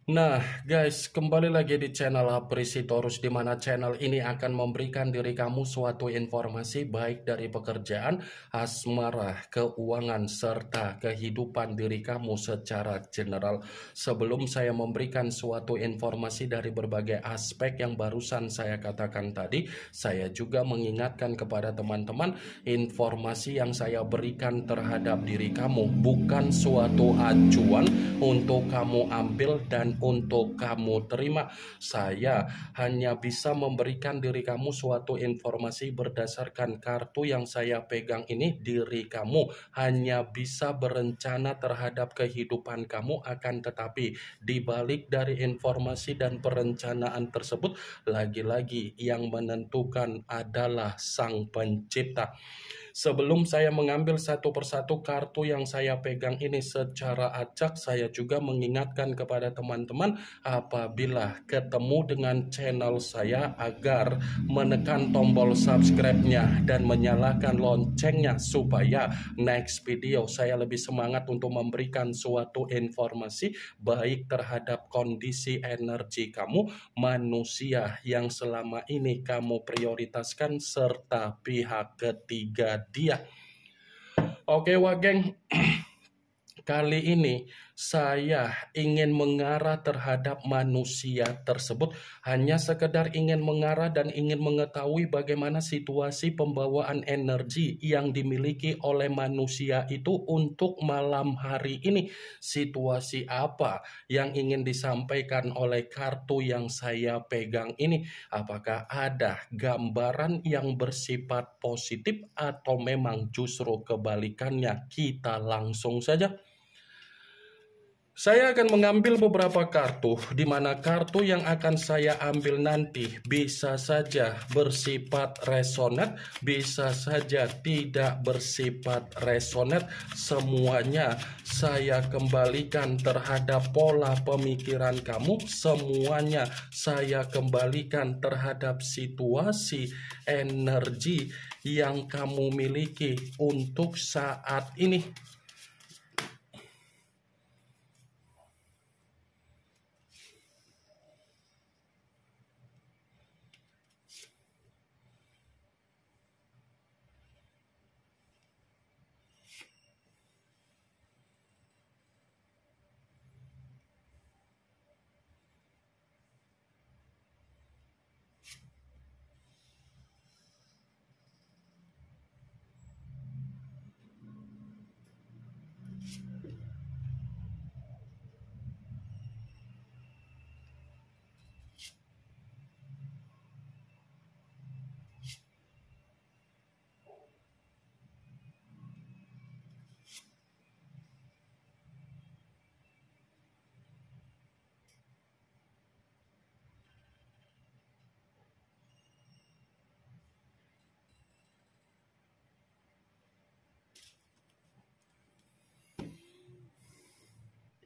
Nah, guys, kembali lagi di channel Apresitorus, di mana channel ini akan memberikan diri kamu suatu informasi baik dari pekerjaan, asmara, keuangan, serta kehidupan diri kamu secara general. Sebelum saya memberikan suatu informasi dari berbagai aspek yang barusan saya katakan tadi, saya juga mengingatkan kepada teman-teman, informasi yang saya berikan terhadap diri kamu bukan suatu acuan untuk kamu ambil dan untuk kamu terima. Saya hanya bisa memberikan diri kamu suatu informasi berdasarkan kartu yang saya pegang ini. Diri kamu hanya bisa berencana terhadap kehidupan kamu, akan tetapi di balik dari informasi dan perencanaan tersebut, lagi-lagi yang menentukan adalah Sang Pencipta. Sebelum saya mengambil satu persatu kartu yang saya pegang ini secara acak, saya juga mengingatkan kepada teman-teman apabila ketemu dengan channel saya agar menekan tombol subscribe-nya dan menyalakan loncengnya supaya next video saya lebih semangat untuk memberikan suatu informasi baik terhadap kondisi energi kamu, manusia yang selama ini kamu prioritaskan, serta pihak ketiga dia. Oke, Wageng. Kali ini saya ingin mengarah terhadap manusia tersebut, hanya sekedar ingin mengarah dan ingin mengetahui bagaimana situasi pembawaan energi yang dimiliki oleh manusia itu untuk malam hari ini. Situasi apa yang ingin disampaikan oleh kartu yang saya pegang ini? Apakah ada gambaran yang bersifat positif atau memang justru kebalikannya? Kita langsung saja. Saya akan mengambil beberapa kartu, di mana kartu yang akan saya ambil nanti bisa saja bersifat resonat, bisa saja tidak bersifat resonat. Semuanya saya kembalikan terhadap pola pemikiran kamu, semuanya saya kembalikan terhadap situasi energi yang kamu miliki untuk saat ini.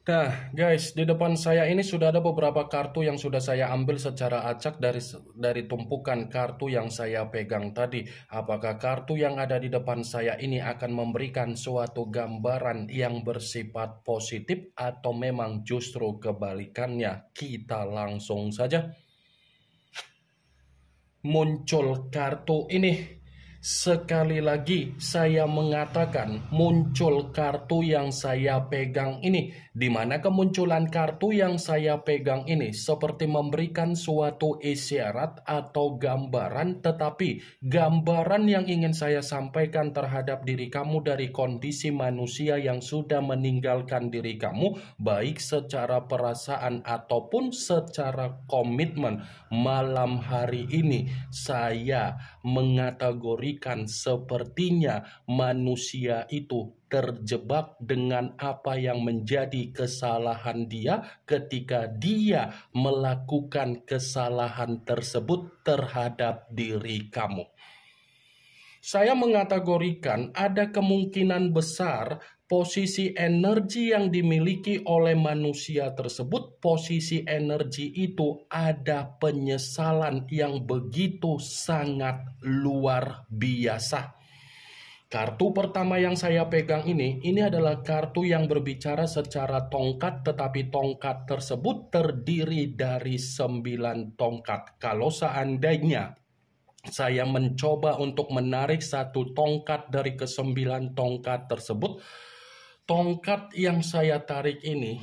Nah, guys, di depan saya ini sudah ada beberapa kartu yang sudah saya ambil secara acak dari tumpukan kartu yang saya pegang tadi. Apakah kartu yang ada di depan saya ini akan memberikan suatu gambaran yang bersifat positif atau memang justru kebalikannya? Kita langsung saja. Muncul kartu ini. Sekali lagi saya mengatakan muncul kartu yang saya pegang ini, di mana kemunculan kartu yang saya pegang ini seperti memberikan suatu isyarat atau gambaran, tetapi gambaran yang ingin saya sampaikan terhadap diri kamu dari kondisi manusia yang sudah meninggalkan diri kamu, baik secara perasaan ataupun secara komitmen. Malam hari ini saya mengategorikan sepertinya manusia itu terjebak dengan apa yang menjadi kesalahan dia ketika dia melakukan kesalahan tersebut terhadap diri kamu. Saya mengategorikan ada kemungkinan besar posisi energi yang dimiliki oleh manusia tersebut, posisi energi itu ada penyesalan yang begitu sangat luar biasa. Kartu pertama yang saya pegang ini adalah kartu yang berbicara secara tongkat, tetapi tongkat tersebut terdiri dari 9 tongkat. Kalau seandainya saya mencoba untuk menarik satu tongkat dari ke-9 tongkat tersebut, tongkat yang saya tarik ini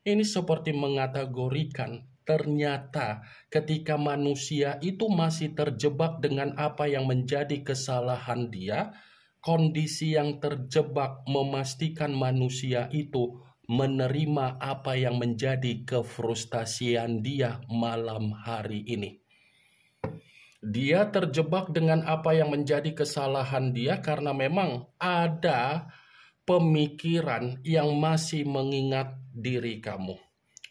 seperti mengategorikan ternyata ketika manusia itu masih terjebak dengan apa yang menjadi kesalahan dia, kondisi yang terjebak memastikan manusia itu menerima apa yang menjadi kefrustasian dia malam hari ini. Dia terjebak dengan apa yang menjadi kesalahan dia karena memang ada pemikiran yang masih mengingat diri kamu.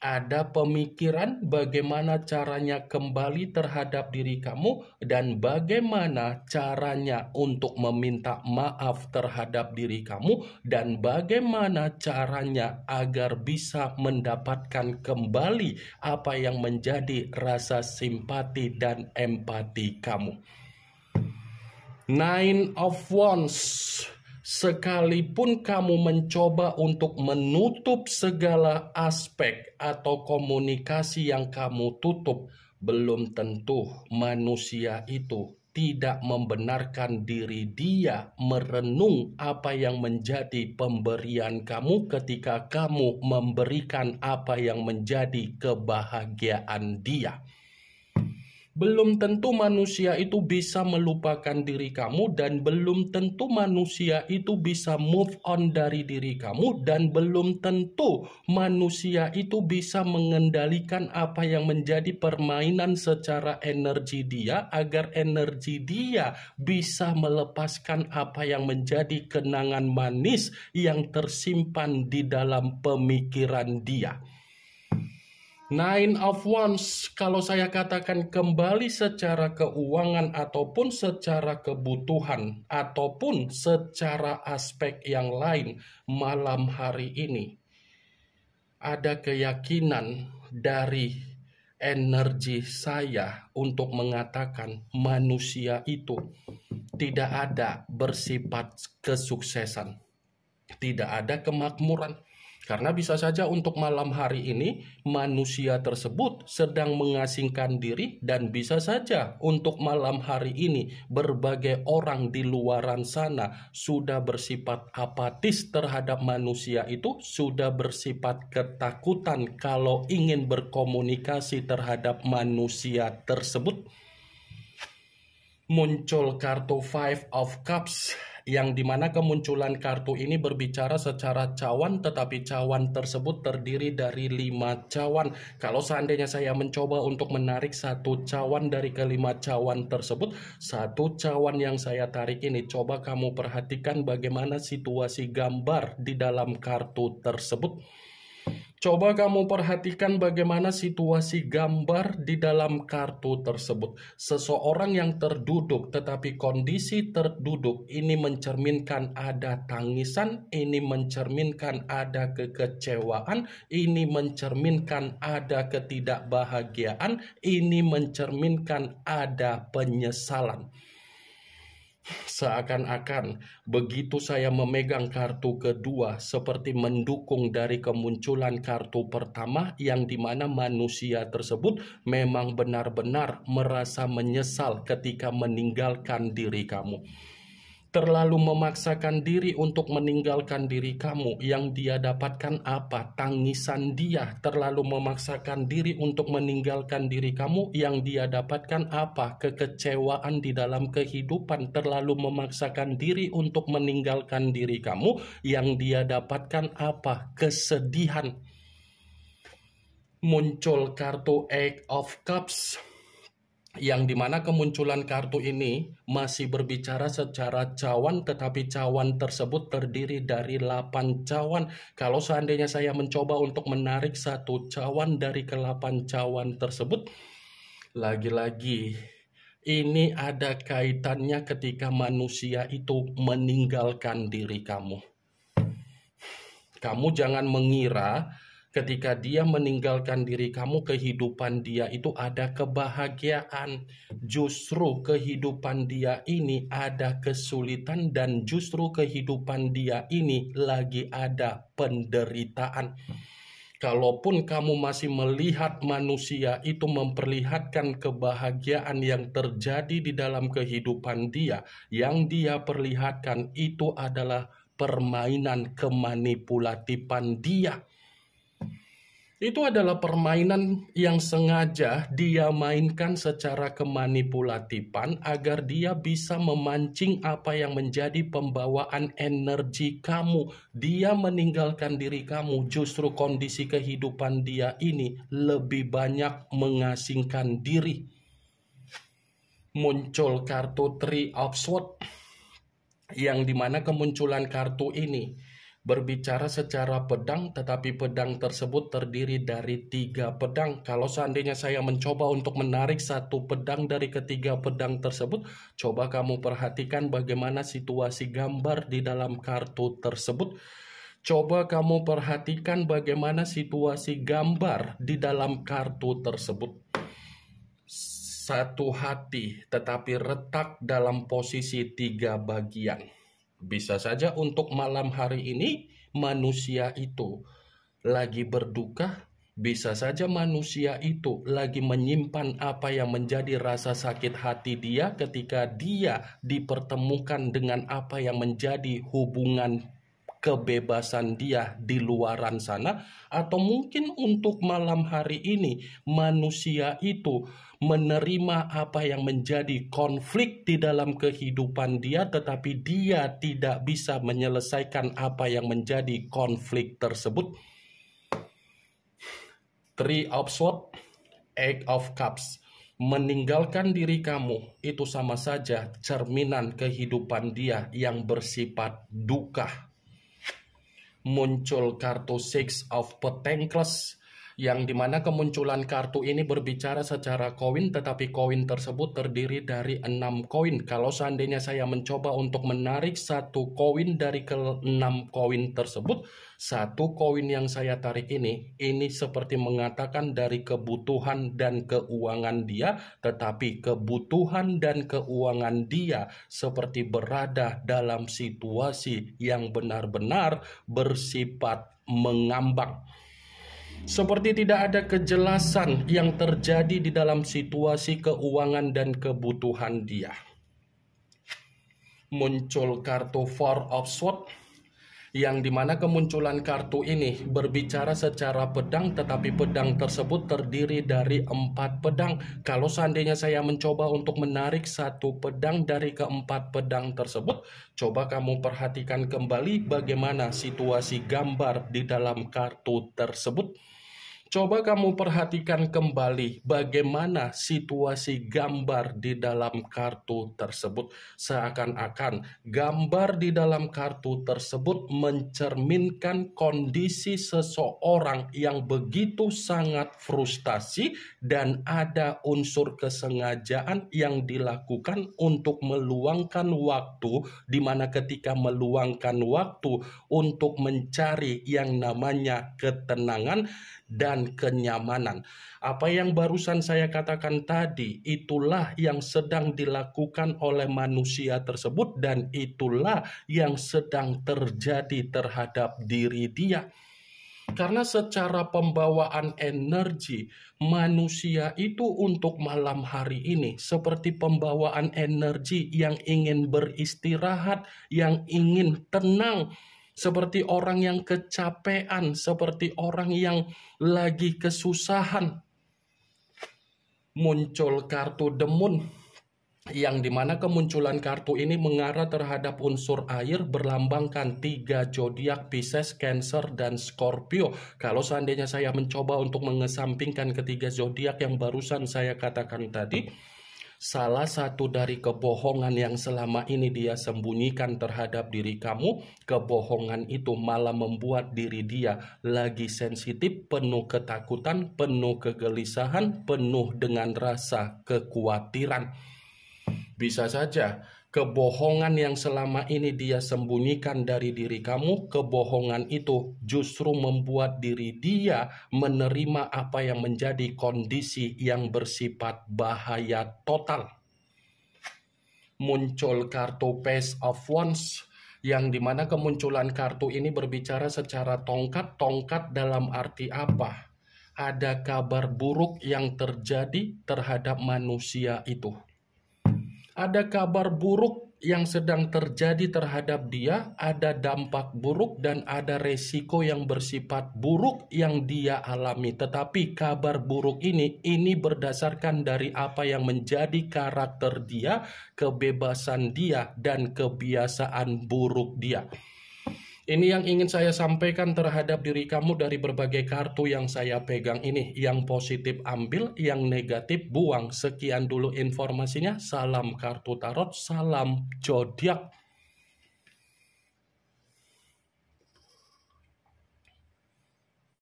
Ada pemikiran bagaimana caranya kembali terhadap diri kamu dan bagaimana caranya untuk meminta maaf terhadap diri kamu dan bagaimana caranya agar bisa mendapatkan kembali apa yang menjadi rasa simpati dan empati kamu. Nine of Wands. Sekalipun kamu mencoba untuk menutup segala aspek atau komunikasi yang kamu tutup, belum tentu manusia itu tidak membenarkan diri dia merenung apa yang menjadi pemberian kamu ketika kamu memberikan apa yang menjadi kebahagiaan dia. Belum tentu manusia itu bisa melupakan diri kamu dan belum tentu manusia itu bisa move on dari diri kamu dan belum tentu manusia itu bisa mengendalikan apa yang menjadi permainan secara energi dia agar energi dia bisa melepaskan apa yang menjadi kenangan manis yang tersimpan di dalam pemikiran dia. Nine of Wands, kalau saya katakan kembali secara keuangan ataupun secara kebutuhan ataupun secara aspek yang lain malam hari ini, ada keyakinan dari energi saya untuk mengatakan manusia itu tidak ada bersifat kesuksesan, tidak ada kemakmuran. Karena bisa saja untuk malam hari ini manusia tersebut sedang mengasingkan diri dan bisa saja untuk malam hari ini berbagai orang di luaran sana sudah bersifat apatis terhadap manusia itu, sudah bersifat ketakutan kalau ingin berkomunikasi terhadap manusia tersebut. Muncul kartu Five of Cups, yang dimana kemunculan kartu ini berbicara secara cawan, tetapi cawan tersebut terdiri dari 5 cawan. Kalau seandainya saya mencoba untuk menarik satu cawan dari kelima cawan tersebut, satu cawan yang saya tarik ini, coba kamu perhatikan bagaimana situasi gambar di dalam kartu tersebut. Coba kamu perhatikan bagaimana situasi gambar di dalam kartu tersebut. Seseorang yang terduduk, tetapi kondisi terduduk ini mencerminkan ada tangisan, ini mencerminkan ada kekecewaan, ini mencerminkan ada ketidakbahagiaan, ini mencerminkan ada penyesalan. Seakan-akan begitu saya memegang kartu kedua seperti mendukung dari kemunculan kartu pertama, yang dimana manusia tersebut memang benar-benar merasa menyesal ketika meninggalkan diri kamu. Terlalu memaksakan diri untuk meninggalkan diri kamu, yang dia dapatkan apa? Tangisan dia. Terlalu memaksakan diri untuk meninggalkan diri kamu, yang dia dapatkan apa? Kekecewaan di dalam kehidupan. Terlalu memaksakan diri untuk meninggalkan diri kamu, yang dia dapatkan apa? Kesedihan. Muncul kartu Eight of Cups, yang dimana kemunculan kartu ini masih berbicara secara cawan, tetapi cawan tersebut terdiri dari 8 cawan. Kalau seandainya saya mencoba untuk menarik satu cawan dari ke-8 cawan tersebut, lagi-lagi ini ada kaitannya ketika manusia itu meninggalkan diri kamu. Kamu jangan mengira Ketika dia meninggalkan diri kamu, kehidupan dia itu ada kebahagiaan. Justru kehidupan dia ini ada kesulitan dan justru kehidupan dia ini lagi ada penderitaan. Kalaupun kamu masih melihat manusia itu memperlihatkan kebahagiaan yang terjadi di dalam kehidupan dia, yang dia perlihatkan itu adalah permainan kemanipulatifan dia. Itu adalah permainan yang sengaja dia mainkan secara kemanipulatifan agar dia bisa memancing apa yang menjadi pembawaan energi kamu. Dia meninggalkan diri kamu, justru kondisi kehidupan dia ini lebih banyak mengasingkan diri. Muncul kartu Three of Swords, yang dimana kemunculan kartu ini berbicara secara pedang, tetapi pedang tersebut terdiri dari 3 pedang. Kalau seandainya saya mencoba untuk menarik 1 pedang dari ketiga pedang tersebut, coba kamu perhatikan bagaimana situasi gambar di dalam kartu tersebut. Coba kamu perhatikan bagaimana situasi gambar di dalam kartu tersebut. 1 hati, tetapi retak dalam posisi 3 bagian. Bisa saja untuk malam hari ini manusia itu lagi berduka, bisa saja manusia itu lagi menyimpan apa yang menjadi rasa sakit hati dia ketika dia dipertemukan dengan apa yang menjadi hubungan kebebasan dia di luaran sana. Atau mungkin untuk malam hari ini manusia itu menerima apa yang menjadi konflik di dalam kehidupan dia, tetapi dia tidak bisa menyelesaikan apa yang menjadi konflik tersebut. Three of Swords, Eight of Cups. Meninggalkan diri kamu itu sama saja cerminan kehidupan dia yang bersifat duka. Muncul kartu Six of Pentacles, yang dimana kemunculan kartu ini berbicara secara koin, tetapi koin tersebut terdiri dari 6 koin. Kalau seandainya saya mencoba untuk menarik 1 koin dari ke-6 koin tersebut, 1 koin yang saya tarik ini seperti mengatakan dari kebutuhan dan keuangan dia, tetapi kebutuhan dan keuangan dia seperti berada dalam situasi yang benar-benar bersifat mengambang. Seperti tidak ada kejelasan yang terjadi di dalam situasi keuangan dan kebutuhan dia. Muncul kartu Four of Swords, yang dimana kemunculan kartu ini berbicara secara pedang, tetapi pedang tersebut terdiri dari 4 pedang. Kalau seandainya saya mencoba untuk menarik 1 pedang dari ke-4 pedang tersebut, coba kamu perhatikan kembali bagaimana situasi gambar di dalam kartu tersebut. Coba kamu perhatikan kembali bagaimana situasi gambar di dalam kartu tersebut. Seakan-akan gambar di dalam kartu tersebut mencerminkan kondisi seseorang yang begitu sangat frustasi dan ada unsur kesengajaan yang dilakukan untuk meluangkan waktu, di mana ketika meluangkan waktu untuk mencari yang namanya ketenangan dan kenyamanan. Apa yang barusan saya katakan tadi, itulah yang sedang dilakukan oleh manusia tersebut dan itulah yang sedang terjadi terhadap diri dia. Karena secara pembawaan energi, manusia itu untuk malam hari ini seperti pembawaan energi yang ingin beristirahat, yang ingin tenang, seperti orang yang kecapean, seperti orang yang lagi kesusahan. Muncul kartu The Moon, yang dimana kemunculan kartu ini mengarah terhadap unsur air, berlambangkan 3 zodiak Pisces, Cancer, dan Scorpio. Kalau seandainya saya mencoba untuk mengesampingkan ketiga zodiak yang barusan saya katakan tadi, salah satu dari kebohongan yang selama ini dia sembunyikan terhadap diri kamu, kebohongan itu malah membuat diri dia lagi sensitif, penuh ketakutan, penuh kegelisahan, penuh dengan rasa kekhawatiran. Bisa saja Kebohongan yang selama ini dia sembunyikan dari diri kamu, kebohongan itu justru membuat diri dia menerima apa yang menjadi kondisi yang bersifat bahaya total. Muncul kartu Page of Wands, yang dimana kemunculan kartu ini berbicara secara tongkat dalam arti apa? Ada kabar buruk yang terjadi terhadap manusia itu. Ada kabar buruk yang sedang terjadi terhadap dia, ada dampak buruk dan ada resiko yang bersifat buruk yang dia alami. Tetapi kabar buruk ini berdasarkan dari apa yang menjadi karakter dia, kebebasan dia, dan kebiasaan buruk dia. Ini yang ingin saya sampaikan terhadap diri kamu dari berbagai kartu yang saya pegang ini. Yang positif ambil, yang negatif buang. Sekian dulu informasinya. Salam kartu tarot, salam zodiak.